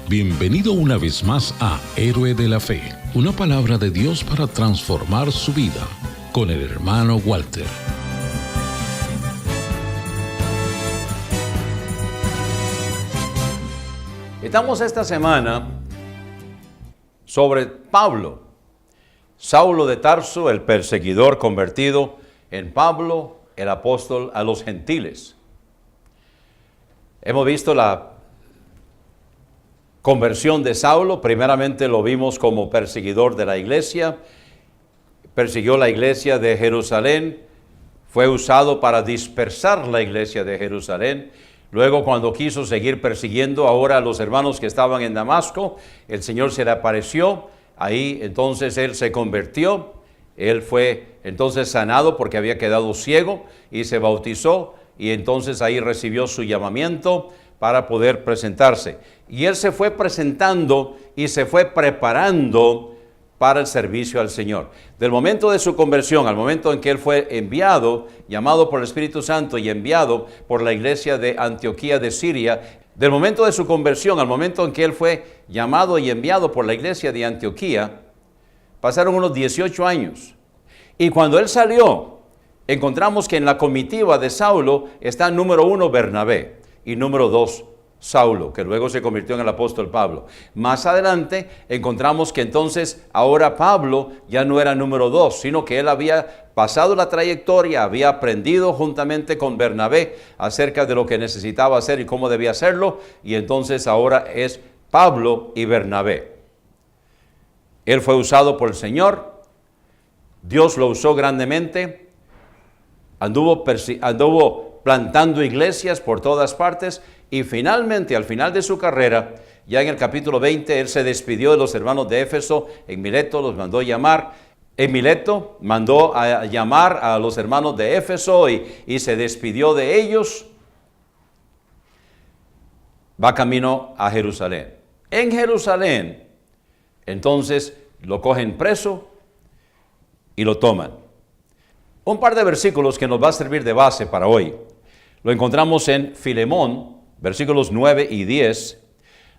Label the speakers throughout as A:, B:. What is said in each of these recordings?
A: Bienvenido una vez más a Héroe de la Fe, una palabra de Dios para transformar su vida, con el hermano Walter.
B: Estamos esta semana sobre Pablo, Saulo de Tarso, el perseguidor convertido en Pablo, el apóstol a los gentiles. Hemos visto la conversión de Saulo. Primeramente lo vimos como perseguidor de la iglesia, persiguió la iglesia de Jerusalén, fue usado para dispersar la iglesia de Jerusalén. Luego, cuando quiso seguir persiguiendo ahora a los hermanos que estaban en Damasco, el Señor se le apareció. Ahí entonces él se convirtió. Él fue entonces sanado porque había quedado ciego y se bautizó. Y entonces ahí recibió su llamamiento para poder presentarse. Y él se fue presentando y se fue preparando para el servicio al Señor. Del momento de su conversión al momento en que él fue enviado, llamado por el Espíritu Santo y enviado por la iglesia de Antioquía de Siria, del momento de su conversión al momento en que él fue llamado y enviado por la iglesia de Antioquía, pasaron unos 18 años. Y cuando él salió, encontramos que en la comitiva de Saulo está número 1 Bernabé y número 2 Saulo, que luego se convirtió en el apóstol Pablo. Más adelante encontramos que entonces ahora Pablo ya no era número 2, sino que él había pasado la trayectoria, había aprendido juntamente con Bernabé acerca de lo que necesitaba hacer y cómo debía hacerlo, y entonces ahora es Pablo y Bernabé. Él fue usado por el Señor, Dios lo usó grandemente, anduvo plantando iglesias por todas partes. Y finalmente, al final de su carrera, ya en el capítulo 20, él se despidió de los hermanos de Éfeso. En Mileto los mandó llamar. En Mileto mandó a llamar a los hermanos de Éfeso y se despidió de ellos. Va camino a Jerusalén. En Jerusalén, entonces lo cogen preso y lo toman. Un par de versículos que nos va a servir de base para hoy. Lo encontramos en Filemón, versículos 9 y 10,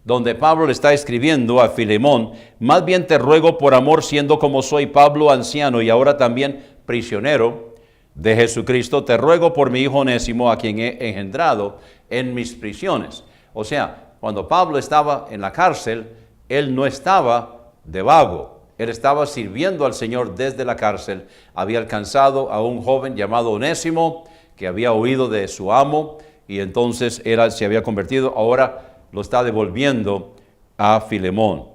B: donde Pablo le está escribiendo a Filemón: más bien te ruego por amor, siendo como soy Pablo, anciano y ahora también prisionero de Jesucristo, te ruego por mi hijo Onésimo, a quien he engendrado en mis prisiones. O sea, cuando Pablo estaba en la cárcel, él no estaba de vago, él estaba sirviendo al Señor desde la cárcel. Había alcanzado a un joven llamado Onésimo, que había huido de su amo, y entonces se había convertido, ahora lo está devolviendo a Filemón.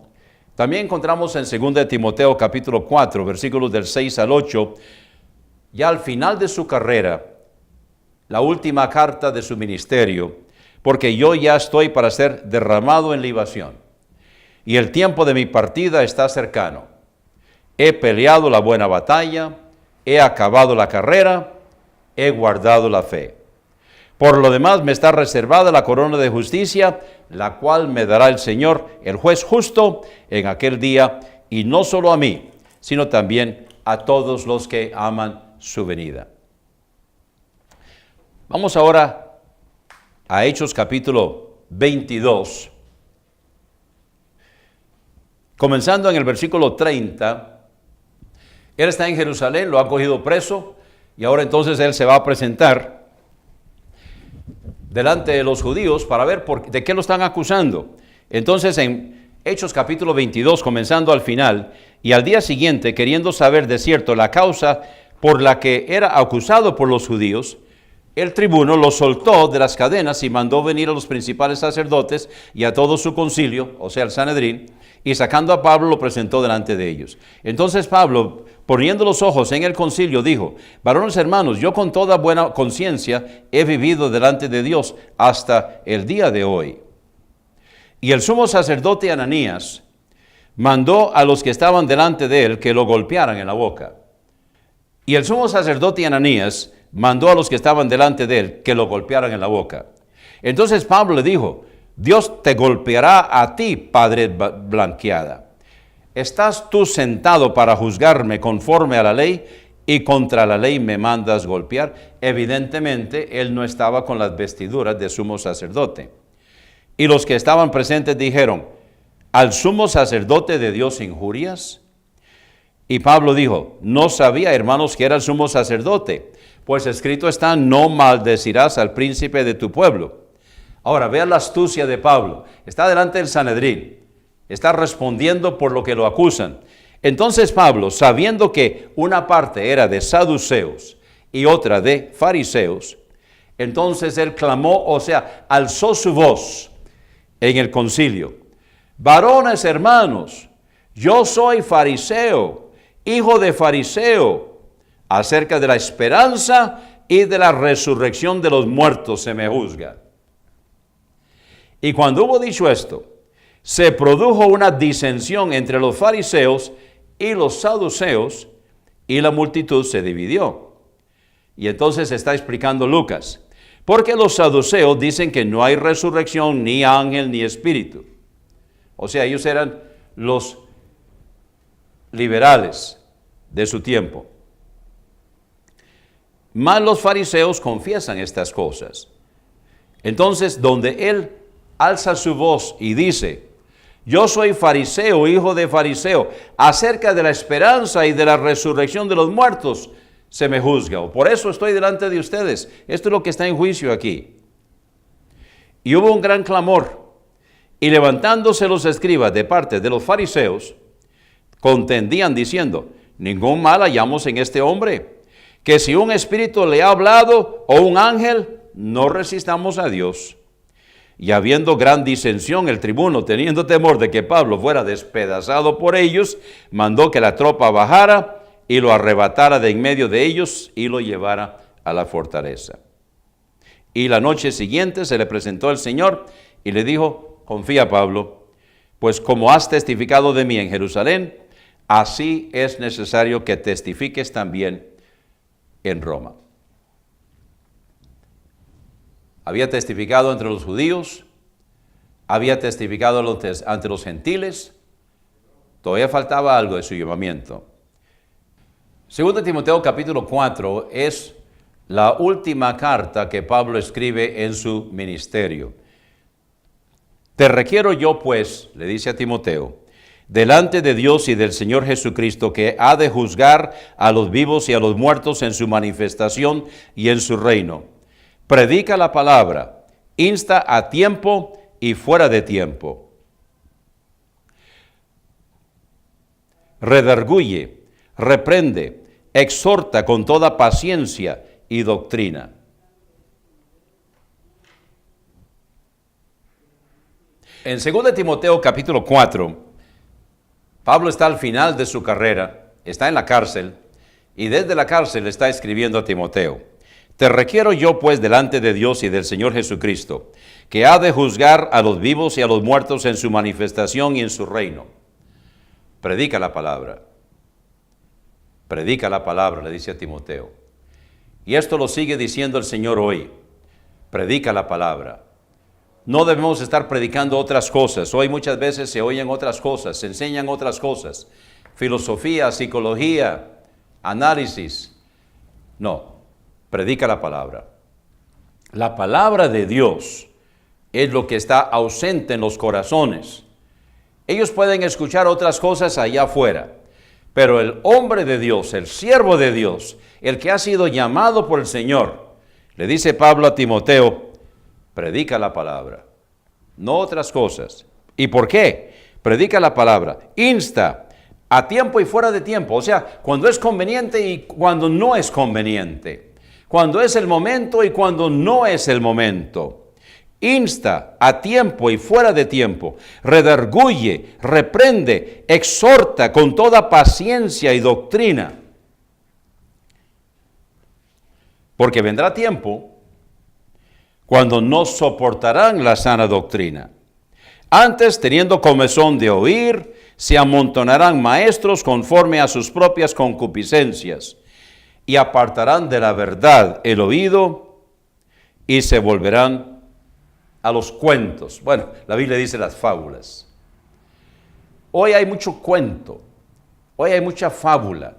B: También encontramos en 2 Timoteo capítulo 4, versículos del 6 al 8, ya al final de su carrera, la última carta de su ministerio: porque yo ya estoy para ser derramado en libación, y el tiempo de mi partida está cercano. He peleado la buena batalla, he acabado la carrera, he guardado la fe. Por lo demás me está reservada la corona de justicia, la cual me dará el Señor, el juez justo, en aquel día, y no solo a mí, sino también a todos los que aman su venida. Vamos ahora a Hechos capítulo 22, comenzando en el versículo 30. Él está en Jerusalén, lo ha cogido preso, y ahora entonces él se va a presentar delante de los judíos para ver de qué lo están acusando. Entonces en Hechos capítulo 22, comenzando al final: y al día siguiente, queriendo saber de cierto la causa por la que era acusado por los judíos, el tribuno lo soltó de las cadenas y mandó venir a los principales sacerdotes y a todo su concilio, o sea, el Sanedrín, y sacando a Pablo lo presentó delante de ellos. Entonces Pablo, poniendo los ojos en el concilio, dijo: varones hermanos, yo con toda buena conciencia he vivido delante de Dios hasta el día de hoy. Y el sumo sacerdote Ananías mandó a los que estaban delante de él que lo golpearan en la boca. Y el sumo sacerdote Ananías mandó a los que estaban delante de él que lo golpearan en la boca. Entonces Pablo le dijo: Dios te golpeará a ti, pared blanqueada. ¿Estás tú sentado para juzgarme conforme a la ley y contra la ley me mandas golpear? Evidentemente, él no estaba con las vestiduras de sumo sacerdote. Y los que estaban presentes dijeron: al sumo sacerdote de Dios injurias? Y Pablo dijo, no sabía, hermanos, que era el sumo sacerdote, pues escrito está, no maldecirás al príncipe de tu pueblo. Ahora, vea la astucia de Pablo. Está delante del Sanedrín, está respondiendo por lo que lo acusan. Entonces Pablo, sabiendo que una parte era de saduceos y otra de fariseos, entonces él clamó, o sea, alzó su voz en el concilio. Varones hermanos, yo soy fariseo, hijo de fariseo, acerca de la esperanza y de la resurrección de los muertos se me juzga. Y cuando hubo dicho esto, se produjo una disensión entre los fariseos y los saduceos, y la multitud se dividió. Y entonces está explicando Lucas, porque los saduceos dicen que no hay resurrección, ni ángel, ni espíritu. O sea, ellos eran los liberales de su tiempo. Mas los fariseos confiesan estas cosas. Entonces, donde él alza su voz y dice, yo soy fariseo, hijo de fariseo, acerca de la esperanza y de la resurrección de los muertos, se me juzga. Por eso estoy delante de ustedes. Esto es lo que está en juicio aquí. Y hubo un gran clamor. Y levantándose los escribas de parte de los fariseos, contendían diciendo, ningún mal hallamos en este hombre, que si un espíritu le ha hablado o un ángel, no resistamos a Dios. Y habiendo gran disensión, el tribuno, teniendo temor de que Pablo fuera despedazado por ellos, mandó que la tropa bajara y lo arrebatara de en medio de ellos y lo llevara a la fortaleza. Y la noche siguiente se le presentó el Señor y le dijo, confía, Pablo, pues como has testificado de mí en Jerusalén, así es necesario que testifiques también en Roma. Había testificado entre los judíos, había testificado ante los gentiles, todavía faltaba algo de su llamamiento. 2 Timoteo capítulo 4 es la última carta que Pablo escribe en su ministerio. Te requiero yo, pues, le dice a Timoteo, delante de Dios y del Señor Jesucristo, que ha de juzgar a los vivos y a los muertos en su manifestación y en su reino. Predica la palabra, insta a tiempo y fuera de tiempo. Redarguye, reprende, exhorta con toda paciencia y doctrina. En 2 Timoteo capítulo 4, Pablo está al final de su carrera, está en la cárcel, y desde la cárcel está escribiendo a Timoteo. Te requiero yo, pues, delante de Dios y del Señor Jesucristo, que ha de juzgar a los vivos y a los muertos en su manifestación y en su reino. Predica la palabra. Predica la palabra, le dice a Timoteo. Y esto lo sigue diciendo el Señor hoy. Predica la palabra. No debemos estar predicando otras cosas. Hoy muchas veces se oyen otras cosas, se enseñan otras cosas. Filosofía, psicología, análisis. No, predica la palabra. La palabra de Dios es lo que está ausente en los corazones. Ellos pueden escuchar otras cosas allá afuera, pero el hombre de Dios, el siervo de Dios, el que ha sido llamado por el Señor, le dice Pablo a Timoteo, predica la palabra, no otras cosas. ¿Y por qué? Predica la palabra, insta a tiempo y fuera de tiempo, o sea, cuando es conveniente y cuando no es conveniente, cuando es el momento y cuando no es el momento. Insta a tiempo y fuera de tiempo, redarguye, reprende, exhorta con toda paciencia y doctrina. Porque vendrá tiempo cuando no soportarán la sana doctrina. Antes, teniendo comezón de oír, se amontonarán maestros conforme a sus propias concupiscencias, y apartarán de la verdad el oído, y se volverán a los cuentos. Bueno, la Biblia dice las fábulas. Hoy hay mucho cuento, hoy hay mucha fábula.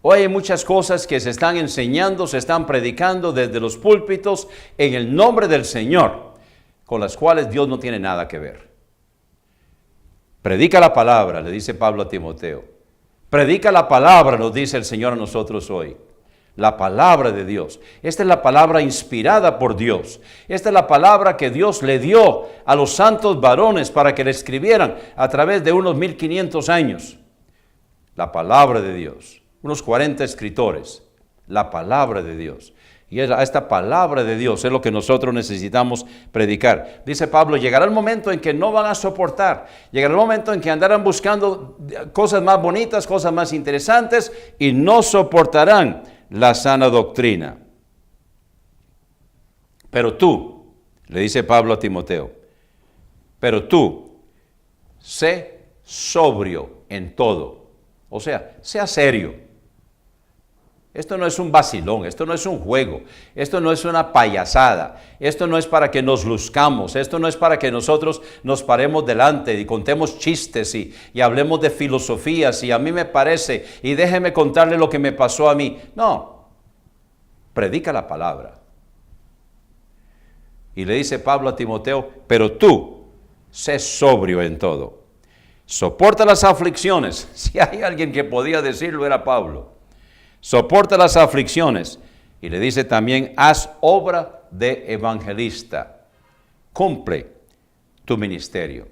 B: Hoy hay muchas cosas que se están enseñando, se están predicando desde los púlpitos en el nombre del Señor, con las cuales Dios no tiene nada que ver. Predica la palabra, le dice Pablo a Timoteo. Predica la palabra, nos dice el Señor a nosotros hoy. La palabra de Dios. Esta es la palabra inspirada por Dios. Esta es la palabra que Dios le dio a los santos varones para que le escribieran a través de unos 1500 años. La palabra de Dios. Unos 40 escritores. La palabra de Dios. Y esta palabra de Dios es lo que nosotros necesitamos predicar. Dice Pablo, llegará el momento en que no van a soportar. Llegará el momento en que andarán buscando cosas más bonitas, cosas más interesantes y no soportarán la sana doctrina. Pero tú, le dice Pablo a Timoteo, pero tú, sé sobrio en todo. O sea, sea serio. Esto no es un vacilón, esto no es un juego, esto no es una payasada, esto no es para que nos luzcamos, esto no es para que nosotros nos paremos delante y contemos chistes y hablemos de filosofías y a mí me parece y déjeme contarle lo que me pasó a mí. No, predica la palabra. Y le dice Pablo a Timoteo, pero tú, sé sobrio en todo. Soporta las aflicciones. Si hay alguien que podía decirlo era Pablo. Soporta las aflicciones. Y le dice también, haz obra de evangelista. Cumple tu ministerio.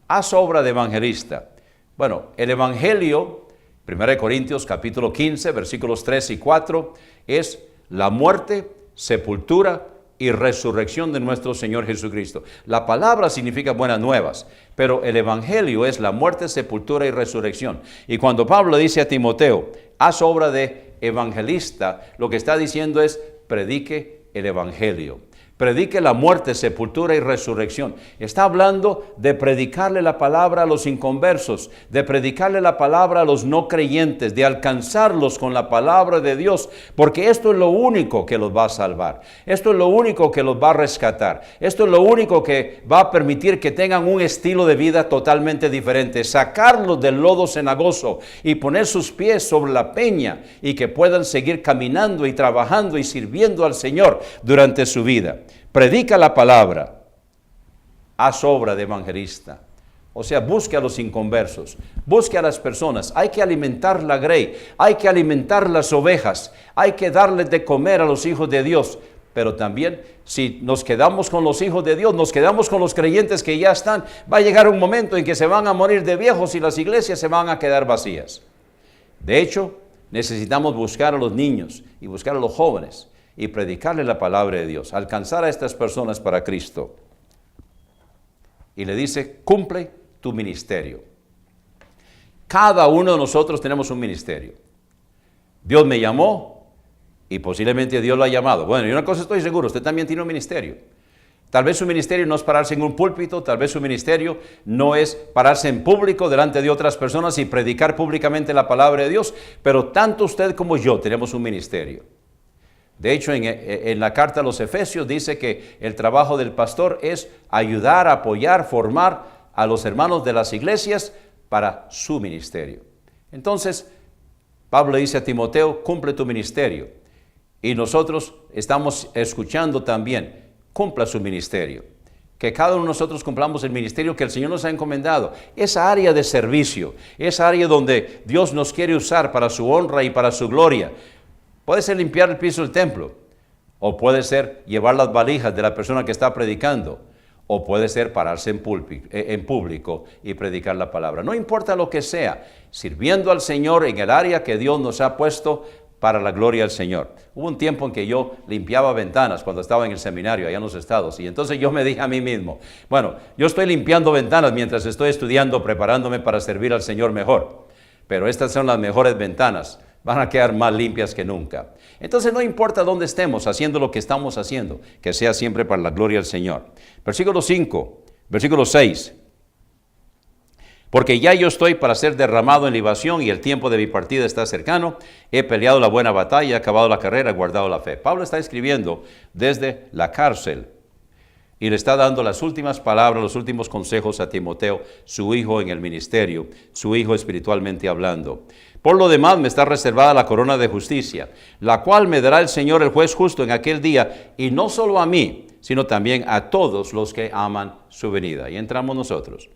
B: Haz obra de evangelista. Bueno, el evangelio, 1 Corintios capítulo 15, versículos 3 y 4, es la muerte, sepultura y resurrección de nuestro Señor Jesucristo. La palabra significa buenas nuevas, pero el evangelio es la muerte, sepultura y resurrección. Y cuando Pablo dice a Timoteo, haz obra de evangelista, lo que está diciendo es, predique el evangelio. Predique la muerte, sepultura y resurrección. Está hablando de predicarle la palabra a los inconversos, de predicarle la palabra a los no creyentes, de alcanzarlos con la palabra de Dios, porque esto es lo único que los va a salvar. Esto es lo único que los va a rescatar. Esto es lo único que va a permitir que tengan un estilo de vida totalmente diferente, sacarlos del lodo cenagoso y poner sus pies sobre la peña y que puedan seguir caminando y trabajando y sirviendo al Señor durante su vida. Predica la palabra, haz obra de evangelista. O sea, busque a los inconversos, busque a las personas. Hay que alimentar la grey, hay que alimentar las ovejas, hay que darles de comer a los hijos de Dios. Pero también, si nos quedamos con los hijos de Dios, nos quedamos con los creyentes que ya están, va a llegar un momento en que se van a morir de viejos y las iglesias se van a quedar vacías. De hecho, necesitamos buscar a los niños y buscar a los jóvenes y predicarle la palabra de Dios, alcanzar a estas personas para Cristo. Y le dice, cumple tu ministerio. Cada uno de nosotros tenemos un ministerio. Dios me llamó y posiblemente Dios lo ha llamado. Bueno, y una cosa estoy seguro, usted también tiene un ministerio. Tal vez su ministerio no es pararse en un púlpito, tal vez su ministerio no es pararse en público delante de otras personas y predicar públicamente la palabra de Dios, pero tanto usted como yo tenemos un ministerio. De hecho, en la carta a los Efesios dice que el trabajo del pastor es ayudar, apoyar, formar a los hermanos de las iglesias para su ministerio. Entonces, Pablo dice a Timoteo, cumple tu ministerio. Y nosotros estamos escuchando también, cumpla su ministerio. Que cada uno de nosotros cumplamos el ministerio que el Señor nos ha encomendado. Esa área de servicio, esa área donde Dios nos quiere usar para su honra y para su gloria. Puede ser limpiar el piso del templo, o puede ser llevar las valijas de la persona que está predicando, o puede ser pararse en público y predicar la palabra. No importa lo que sea, sirviendo al Señor en el área que Dios nos ha puesto para la gloria del Señor. Hubo un tiempo en que yo limpiaba ventanas cuando estaba en el seminario allá en los Estados, y entonces yo me dije a mí mismo, bueno, yo estoy limpiando ventanas mientras estoy estudiando, preparándome para servir al Señor mejor, pero estas son las mejores ventanas. Van a quedar más limpias que nunca. Entonces no importa dónde estemos haciendo lo que estamos haciendo, que sea siempre para la gloria del Señor. Versículo 6. Porque ya yo estoy para ser derramado en libación y el tiempo de mi partida está cercano. He peleado la buena batalla, he acabado la carrera, he guardado la fe. Pablo está escribiendo desde la cárcel y le está dando las últimas palabras, los últimos consejos a Timoteo, su hijo en el ministerio, su hijo espiritualmente hablando. Por lo demás me está reservada la corona de justicia, la cual me dará el Señor el juez justo en aquel día, y no solo a mí, sino también a todos los que aman su venida. Y entramos nosotros.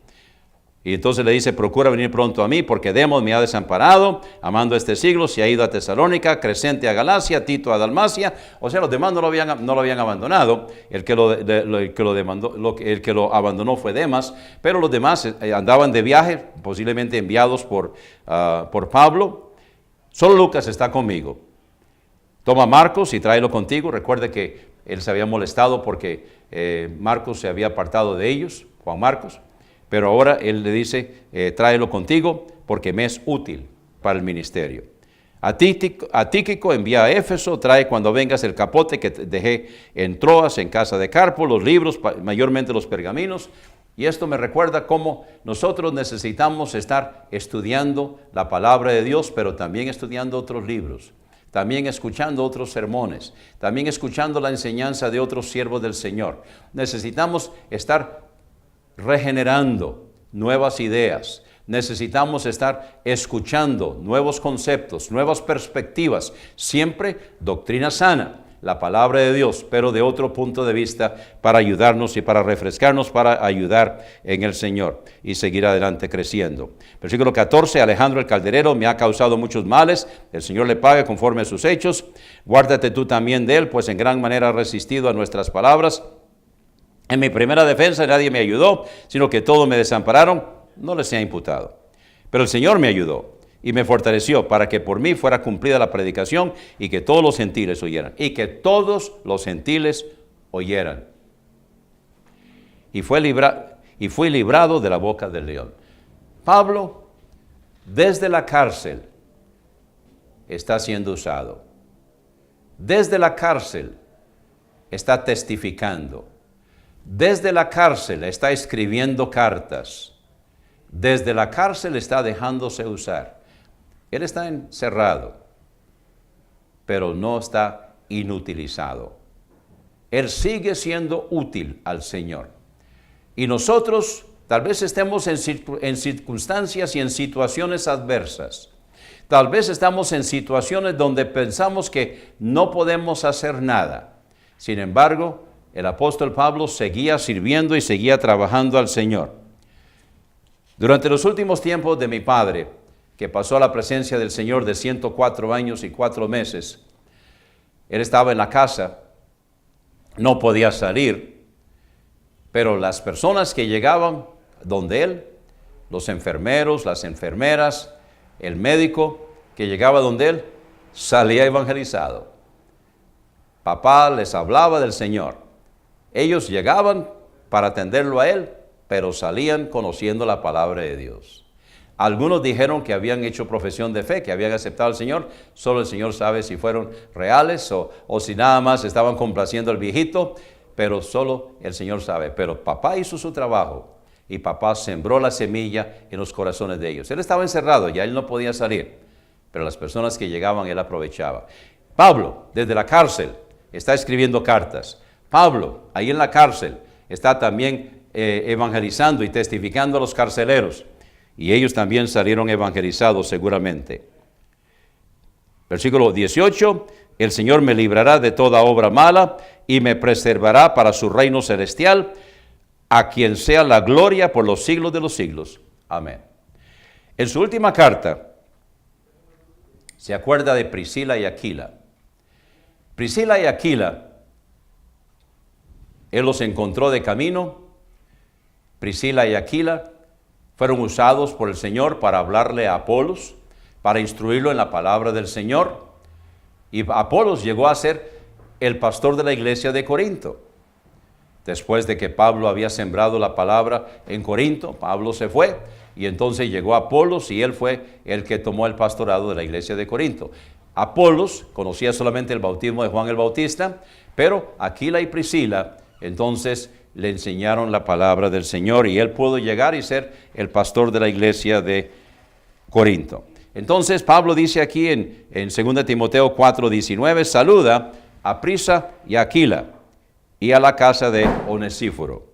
B: Y entonces le dice, procura venir pronto a mí, porque Demos me ha desamparado, amando este siglo, se ha ido a Tesalónica, Crescente a Galacia, Tito a Dalmacia. O sea, los demás no lo habían abandonado. El que lo abandonó fue Demas, pero los demás andaban de viaje, posiblemente enviados por Pablo. Solo Lucas está conmigo. Toma a Marcos y tráelo contigo. Recuerde que él se había molestado porque Marcos se había apartado de ellos, Juan Marcos. Pero ahora él le dice, tráelo contigo porque me es útil para el ministerio. A Tíquico envía a Éfeso, trae cuando vengas el capote que dejé en Troas, en casa de Carpo, los libros, mayormente los pergaminos. Y esto me recuerda cómo nosotros necesitamos estar estudiando la palabra de Dios, pero también estudiando otros libros, también escuchando otros sermones, también escuchando la enseñanza de otros siervos del Señor. Necesitamos estar regenerando nuevas ideas. Necesitamos estar escuchando nuevos conceptos, nuevas perspectivas, siempre doctrina sana, la palabra de Dios, pero de otro punto de vista para ayudarnos y para refrescarnos, para ayudar en el Señor y seguir adelante creciendo. Versículo 14, Alejandro el calderero me ha causado muchos males, el Señor le pague conforme a sus hechos, guárdate tú también de él, pues en gran manera ha resistido a nuestras palabras. En mi primera defensa nadie me ayudó, sino que todos me desampararon, no les sea imputado. Pero el Señor me ayudó y me fortaleció para que por mí fuera cumplida la predicación y que todos los gentiles oyeran. Y que todos los gentiles oyeran. Y fui librado de la boca del león. Pablo, desde la cárcel, está siendo usado. Desde la cárcel, está testificando. Desde la cárcel está escribiendo cartas. Desde la cárcel está dejándose usar. Él está encerrado, pero no está inutilizado. Él sigue siendo útil al Señor. Y nosotros tal vez estemos en circunstancias y en situaciones adversas. Tal vez estamos en situaciones donde pensamos que no podemos hacer nada. Sin embargo, el apóstol Pablo seguía sirviendo y seguía trabajando al Señor. Durante los últimos tiempos de mi padre, que pasó a la presencia del Señor de 104 años y 4 meses, él estaba en la casa, no podía salir, pero las personas que llegaban donde él, los enfermeros, las enfermeras, el médico que llegaba donde él, salía evangelizado. Papá les hablaba del Señor. Ellos llegaban para atenderlo a él, pero salían conociendo la palabra de Dios. Algunos dijeron que habían hecho profesión de fe, que habían aceptado al Señor. Solo el Señor sabe si fueron reales o si nada más estaban complaciendo al viejito, pero solo el Señor sabe. Pero papá hizo su trabajo y papá sembró la semilla en los corazones de ellos. Él estaba encerrado, ya él no podía salir, pero las personas que llegaban él aprovechaba. Pablo, desde la cárcel, está escribiendo cartas. Pablo, ahí en la cárcel, está también evangelizando y testificando a los carceleros. Y ellos también salieron evangelizados seguramente. Versículo 18, el Señor me librará de toda obra mala y me preservará para su reino celestial, a quien sea la gloria por los siglos de los siglos. Amén. En su última carta, se acuerda de Priscila y Aquila. Priscila y Aquila, él los encontró de camino. Priscila y Aquila fueron usados por el Señor para hablarle a Apolos, para instruirlo en la palabra del Señor. Y Apolos llegó a ser el pastor de la iglesia de Corinto. Después de que Pablo había sembrado la palabra en Corinto, Pablo se fue y entonces llegó Apolos y él fue el que tomó el pastorado de la iglesia de Corinto. Apolos conocía solamente el bautismo de Juan el Bautista, pero Aquila y Priscila entonces le enseñaron la palabra del Señor y él pudo llegar y ser el pastor de la iglesia de Corinto. Entonces Pablo dice aquí en 2 Timoteo 4:19, saluda a Prisca y a Aquila y a la casa de Onesíforo.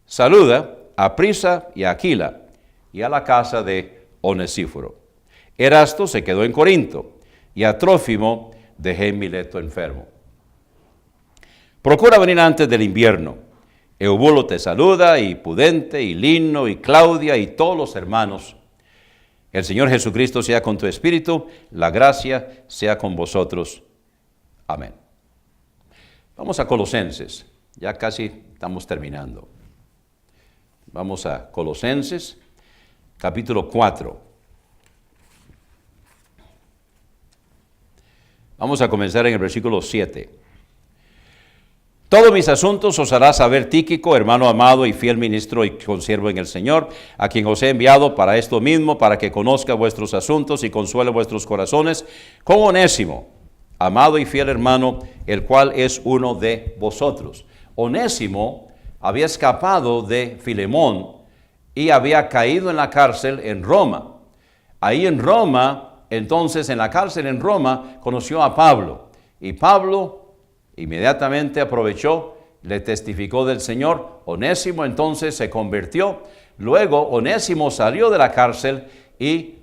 B: Saluda a Prisca y a Aquila y a la casa de Onesíforo. Erasto se quedó en Corinto y a Trófimo dejé en Mileto enfermo. Procura venir antes del invierno. Eubulo te saluda, y Pudente, y Lino, y Claudia, y todos los hermanos. El Señor Jesucristo sea con tu espíritu, la gracia sea con vosotros. Amén. Vamos a Colosenses, ya casi estamos terminando. Vamos a Colosenses, capítulo 4. Vamos a comenzar en el versículo 7. Todos mis asuntos os hará saber Tíquico, hermano amado y fiel ministro y consiervo en el Señor, a quien os he enviado para esto mismo, para que conozca vuestros asuntos y consuele vuestros corazones, con Onésimo, amado y fiel hermano, el cual es uno de vosotros. Onésimo había escapado de Filemón y había caído en la cárcel en Roma. Ahí en Roma, entonces en la cárcel en Roma, conoció a Pablo. Y Pablo inmediatamente aprovechó, le testificó del Señor. Onésimo entonces se convirtió. Luego Onésimo salió de la cárcel y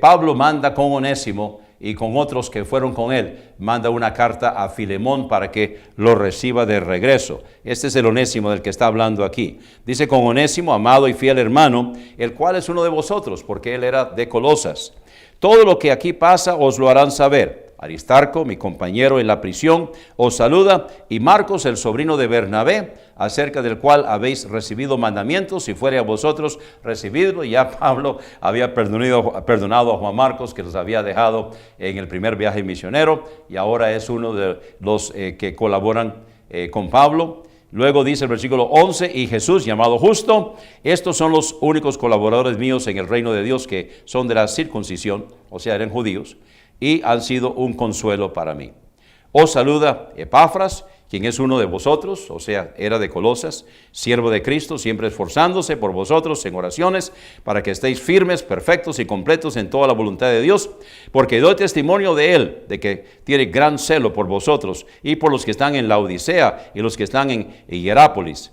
B: Pablo manda con Onésimo y con otros que fueron con él, manda una carta a Filemón para que lo reciba de regreso. Este es el Onésimo del que está hablando aquí. Dice: con Onésimo, amado y fiel hermano, el cual es uno de vosotros, porque él era de Colosas. Todo lo que aquí pasa os lo harán saber. Aristarco, mi compañero en la prisión, os saluda, y Marcos, el sobrino de Bernabé, acerca del cual habéis recibido mandamientos, si fuere a vosotros recibidlo. Ya Pablo había perdonado a Juan Marcos, que los había dejado en el primer viaje misionero, y ahora es uno de los que colaboran con Pablo. Luego dice el versículo 11, y Jesús, llamado Justo. Estos son los únicos colaboradores míos en el reino de Dios que son de la circuncisión, o sea, eran judíos, y han sido un consuelo para mí. Os saluda Epafras, quien es uno de vosotros, o sea, era de Colosas, siervo de Cristo, siempre esforzándose por vosotros en oraciones, para que estéis firmes, perfectos y completos en toda la voluntad de Dios, porque doy testimonio de él, de que tiene gran celo por vosotros, y por los que están en la Odisea, y los que están en Hierápolis.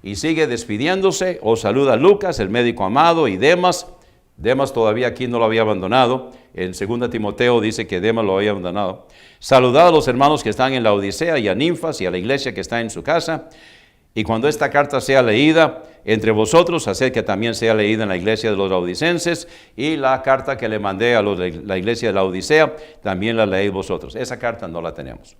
B: Y sigue despidiéndose. Os saluda Lucas, el médico amado, y Demas. Demas todavía aquí no lo había abandonado. En 2 Timoteo dice que Demas lo había abandonado. Saludad a los hermanos que están en la Odisea, y a Ninfas, y a la iglesia que está en su casa. Y cuando esta carta sea leída entre vosotros, haced que también sea leída en la iglesia de los laodicenses. Y la carta que le mandé a la iglesia de la Odisea, también la leéis vosotros. Esa carta no la tenemos.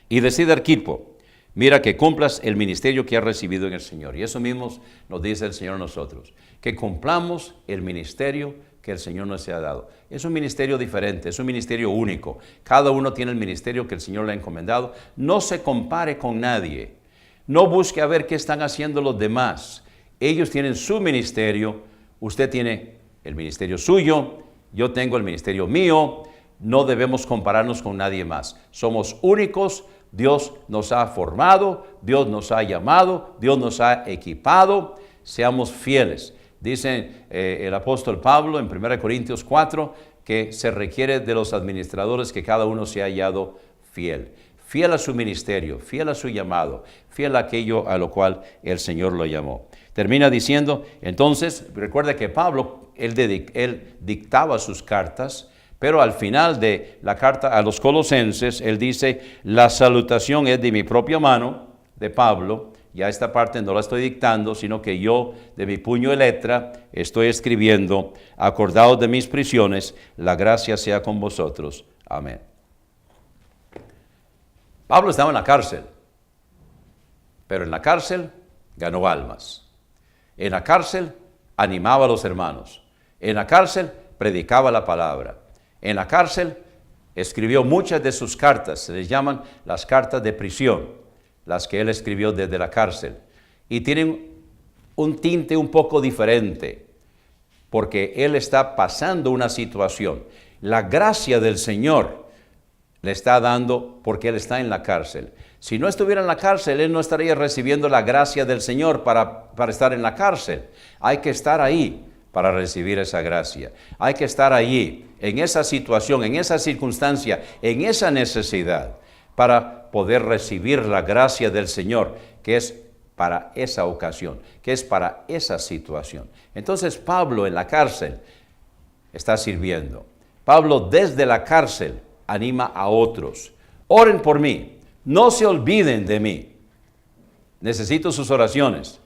B: Y decid Arquipo: mira que cumplas el ministerio que has recibido en el Señor. Y eso mismo nos dice el Señor a nosotros, que cumplamos el ministerio que el Señor nos ha dado. Es un ministerio diferente, es un ministerio único. Cada uno tiene el ministerio que el Señor le ha encomendado. No se compare con nadie. No busque a ver qué están haciendo los demás. Ellos tienen su ministerio, usted tiene el ministerio suyo, yo tengo el ministerio mío. No debemos compararnos con nadie más. Somos únicos. Dios nos ha formado, Dios nos ha llamado, Dios nos ha equipado. Seamos fieles. Dice el apóstol Pablo en 1 Corintios 4 que se requiere de los administradores que cada uno se ha hallado fiel. Fiel a su ministerio, fiel a su llamado, fiel a aquello a lo cual el Señor lo llamó. Termina diciendo, entonces, recuerda que Pablo, él dictaba sus cartas, pero al final de la carta a los Colosenses, él dice, la salutación es de mi propia mano, de Pablo. Ya esta parte no la estoy dictando, sino que yo, de mi puño de letra, estoy escribiendo, acordaos de mis prisiones, la gracia sea con vosotros. Amén. Pablo estaba en la cárcel, pero en la cárcel ganó almas. En la cárcel animaba a los hermanos. En la cárcel predicaba la palabra. En la cárcel escribió muchas de sus cartas, se les llaman las cartas de prisión, las que él escribió desde la cárcel. Y tienen un tinte un poco diferente, porque él está pasando una situación. La gracia del Señor le está dando porque él está en la cárcel. Si no estuviera en la cárcel, él no estaría recibiendo la gracia del Señor para estar en la cárcel. Hay que estar ahí para recibir esa gracia. Hay que estar allí, en esa situación, en esa circunstancia, en esa necesidad, para poder recibir la gracia del Señor, que es para esa ocasión, que es para esa situación. Entonces Pablo en la cárcel está sirviendo. Pablo desde la cárcel anima a otros. Oren por mí, no se olviden de mí. necesito sus oraciones.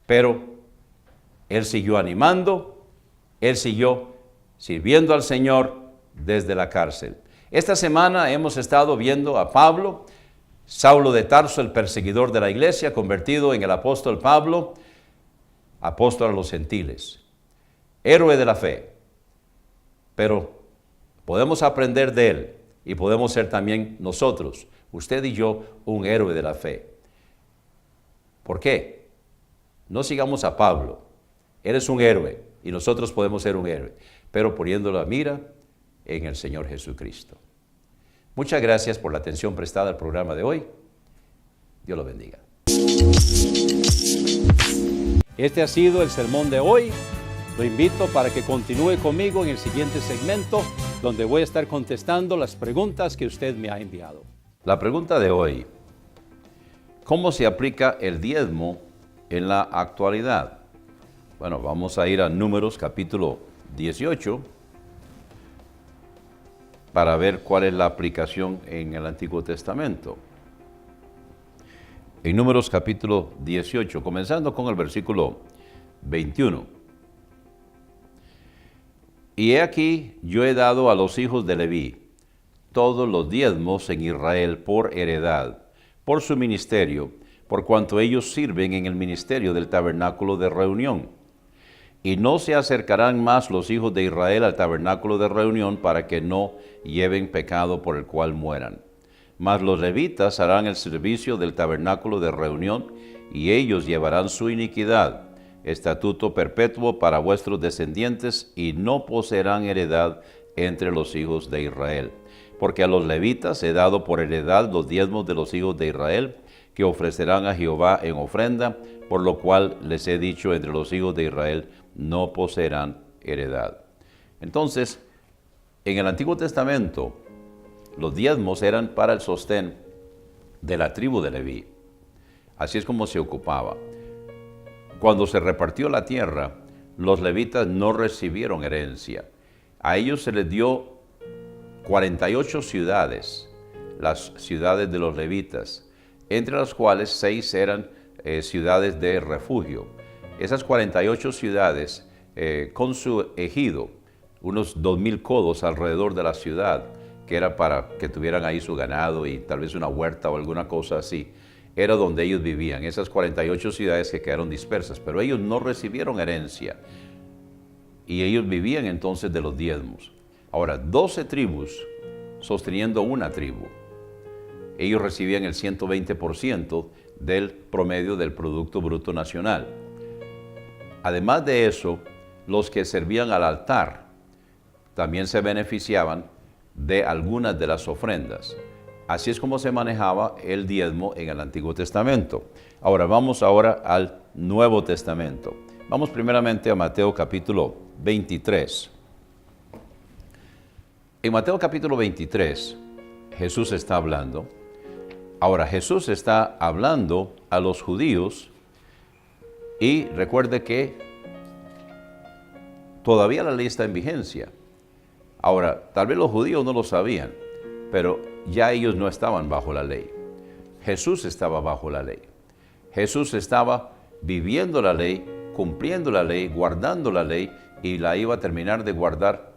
B: Pero él siguió animando, él siguió sirviendo al Señor desde la cárcel. Esta semana hemos estado viendo a Pablo, Saulo de Tarso, el perseguidor de la iglesia, convertido en el apóstol Pablo, apóstol a los gentiles, héroe de la fe. Pero podemos aprender de él y podemos ser también nosotros, usted y yo, un héroe de la fe. ¿Por qué? No sigamos a Pablo. Él es un héroe y nosotros podemos ser un héroe, pero poniendo la mira en el Señor Jesucristo. Muchas gracias por la atención prestada al programa de hoy. Dios lo bendiga. Este ha sido el sermón de hoy. Lo invito para que continúe conmigo en el siguiente segmento, donde voy a estar contestando las preguntas que usted me ha enviado. La pregunta de hoy: ¿cómo se aplica el diezmo en la actualidad? Bueno, vamos a ir a Números capítulo 18 para ver cuál es la aplicación en el Antiguo Testamento. En Números capítulo 18, comenzando con el versículo 21. Y he aquí, yo he dado a los hijos de Leví todos los diezmos en Israel por heredad, por su ministerio, por cuanto ellos sirven en el ministerio del tabernáculo de reunión. Y no se acercarán más los hijos de Israel al tabernáculo de reunión para que no lleven pecado por el cual mueran. Mas los levitas harán el servicio del tabernáculo de reunión, y ellos llevarán su iniquidad, estatuto perpetuo para vuestros descendientes, y no poseerán heredad entre los hijos de Israel. Porque a los levitas he dado por heredad los diezmos de los hijos de Israel, que ofrecerán a Jehová en ofrenda, por lo cual les he dicho, entre los hijos de Israel no poseerán heredad. Entonces, en el Antiguo Testamento, los diezmos eran para el sostén de la tribu de Leví. Así es como se ocupaba. Cuando se repartió la tierra, los levitas no recibieron herencia. A ellos se les dio 48 ciudades, las ciudades de los levitas, entre las cuales 6 eran ciudades de refugio. Esas 48 ciudades, con su ejido, unos 2,000 codos alrededor de la ciudad, que era para que tuvieran ahí su ganado y tal vez una huerta o alguna cosa así, era donde ellos vivían, esas 48 ciudades que quedaron dispersas, pero ellos no recibieron herencia y ellos vivían entonces de los diezmos. Ahora, 12 tribus sosteniendo una tribu, ellos recibían el 120% del promedio del Producto Bruto Nacional. Además de eso, los que servían al altar también se beneficiaban de algunas de las ofrendas. Así es como se manejaba el diezmo en el Antiguo Testamento. Ahora vamos al Nuevo Testamento. Vamos primeramente a Mateo capítulo 23. En Mateo capítulo 23, Jesús está hablando. Ahora, Jesús está hablando a los judíos y recuerde que todavía la ley está en vigencia. Ahora, tal vez los judíos no lo sabían, pero ya ellos no estaban bajo la ley. Jesús estaba bajo la ley. Jesús estaba viviendo la ley, cumpliendo la ley, guardando la ley, y la iba a terminar de guardar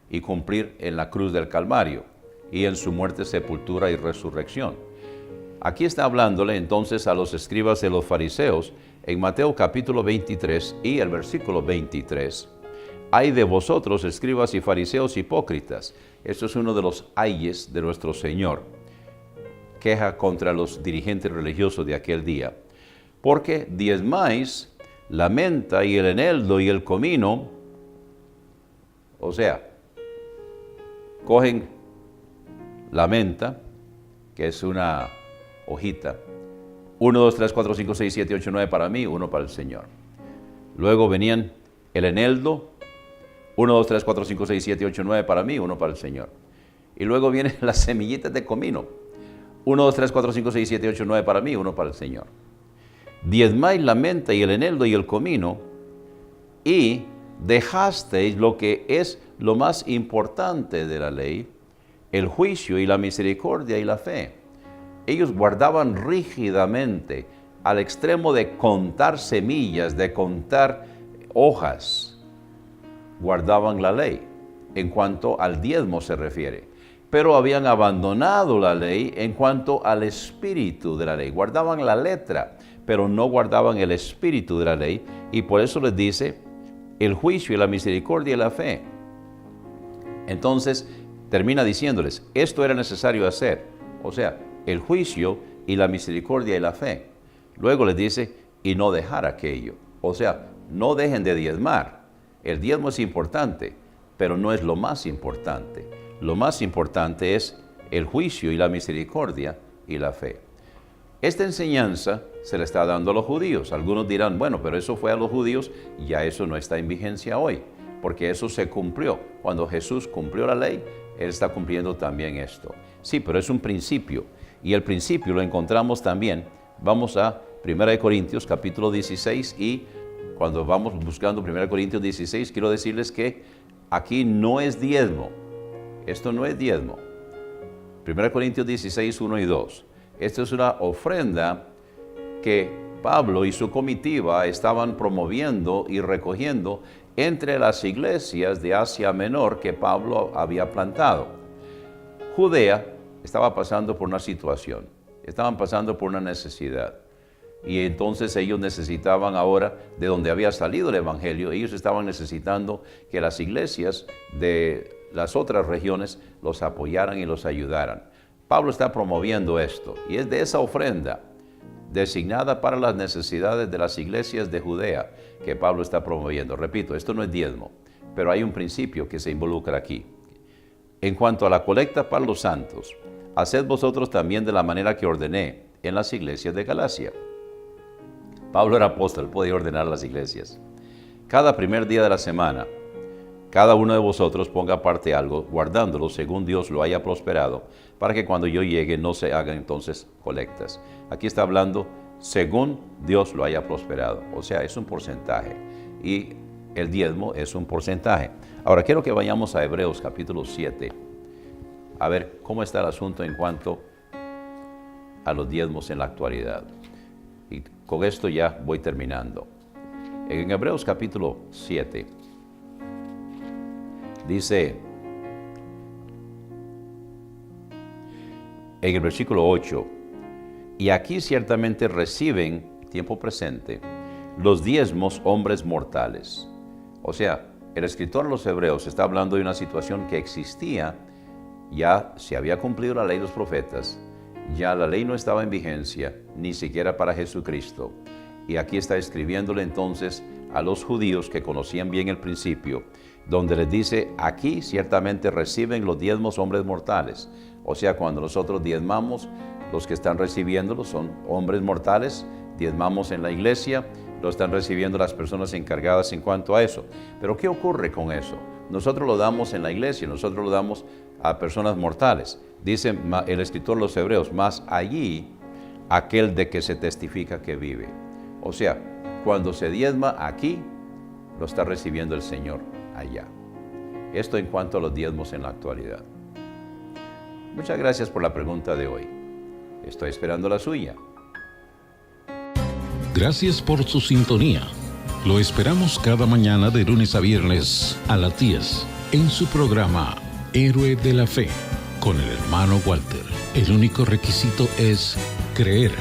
B: y cumplir en la cruz del Calvario y en su muerte, sepultura y resurrección. Aquí está hablándole entonces a los escribas y los fariseos en Mateo capítulo 23 y el versículo 23. Ay de vosotros, escribas y fariseos hipócritas. Esto es uno de los ayes de nuestro Señor. Queja contra los dirigentes religiosos de aquel día. Porque diezmáis la menta y el eneldo y el comino. O sea, cogen la menta, que es una hojita. 1, 2, 3, 4, 5, 6, 7, 8, 9 para mí, 1 para el Señor. Luego venían el eneldo. 1, 2, 3, 4, 5, 6, 7, 8, 9 para mí, 1 para el Señor. Y luego vienen las semillitas de comino. 1, 2, 3, 4, 5, 6, 7, 8, 9 para mí, 1 para el Señor. Diezmáis la menta y el eneldo y el comino, y dejasteis lo que es lo más importante de la ley, el juicio y la misericordia y la fe. Ellos guardaban rígidamente al extremo de contar semillas, de contar hojas, guardaban la ley en cuanto al diezmo se refiere, pero habían abandonado la ley en cuanto al espíritu de la ley. Guardaban la letra, pero no guardaban el espíritu de la ley, y por eso les dice el juicio y la misericordia y la fe. Entonces termina diciéndoles, esto era necesario hacer, o sea, el juicio y la misericordia y la fe. Luego les dice, y no dejar aquello, o sea, no dejen de diezmar. El diezmo es importante, pero no es lo más importante. Lo más importante es el juicio y la misericordia y la fe. Esta enseñanza se le está dando a los judíos. Algunos dirán, bueno, pero eso fue a los judíos, ya eso no está en vigencia hoy, porque eso se cumplió. Cuando Jesús cumplió la ley, Él está cumpliendo también esto. Sí, pero es un principio, y el principio lo encontramos también. Vamos a 1 Corintios capítulo 16, y cuando vamos buscando 1 Corintios 16, quiero decirles que aquí no es diezmo. Esto no es diezmo. 1 Corintios 16, 1 y 2. Esto es una ofrenda que Pablo y su comitiva estaban promoviendo y recogiendo entre las iglesias de Asia Menor que Pablo había plantado. Judea estaba pasando por una situación, estaban pasando por una necesidad. Y entonces ellos necesitaban ahora, de donde había salido el Evangelio, ellos estaban necesitando que las iglesias de las otras regiones los apoyaran y los ayudaran. Pablo está promoviendo esto, y es de esa ofrenda designada para las necesidades de las iglesias de Judea que Pablo está promoviendo. Repito, esto no es diezmo, pero hay un principio que se involucra aquí. En cuanto a la colecta para los santos, haced vosotros también de la manera que ordené en las iglesias de Galacia. Pablo era apóstol, podía ordenar las iglesias. Cada primer día de la semana, cada uno de vosotros ponga aparte algo, guardándolo según Dios lo haya prosperado, para que cuando yo llegue no se hagan entonces colectas. Aquí está hablando según Dios lo haya prosperado, o sea, es un porcentaje, y el diezmo es un porcentaje. Ahora quiero que vayamos a Hebreos capítulo 7, a ver cómo está el asunto en cuanto a los diezmos en la actualidad. Y con esto ya voy terminando. En Hebreos capítulo 7, dice, en el versículo 8, y aquí ciertamente reciben, tiempo presente, los diezmos hombres mortales. O sea, el escritor de los Hebreos está hablando de una situación que existía, ya se había cumplido la ley de los profetas, ya la ley no estaba en vigencia, ni siquiera para Jesucristo. Y aquí está escribiéndole entonces a los judíos que conocían bien el principio, donde les dice, aquí ciertamente reciben los diezmos hombres mortales. O sea, cuando nosotros diezmamos, los que están recibiéndolo son hombres mortales, diezmamos en la iglesia, lo están recibiendo las personas encargadas en cuanto a eso. Pero ¿qué ocurre con eso? Nosotros lo damos en la iglesia, nosotros lo damos a personas mortales. Dice el escritor de los Hebreos, más allí aquel de que se testifica que vive. O sea, cuando se diezma aquí, lo está recibiendo el Señor allá. Esto en cuanto a los diezmos en la actualidad. Muchas gracias por la pregunta de hoy. Estoy esperando la suya.
A: Gracias por su sintonía. Lo esperamos cada mañana de lunes a viernes a las 10 en su programa Héroe de la Fe con el hermano Walter. El único requisito es creer.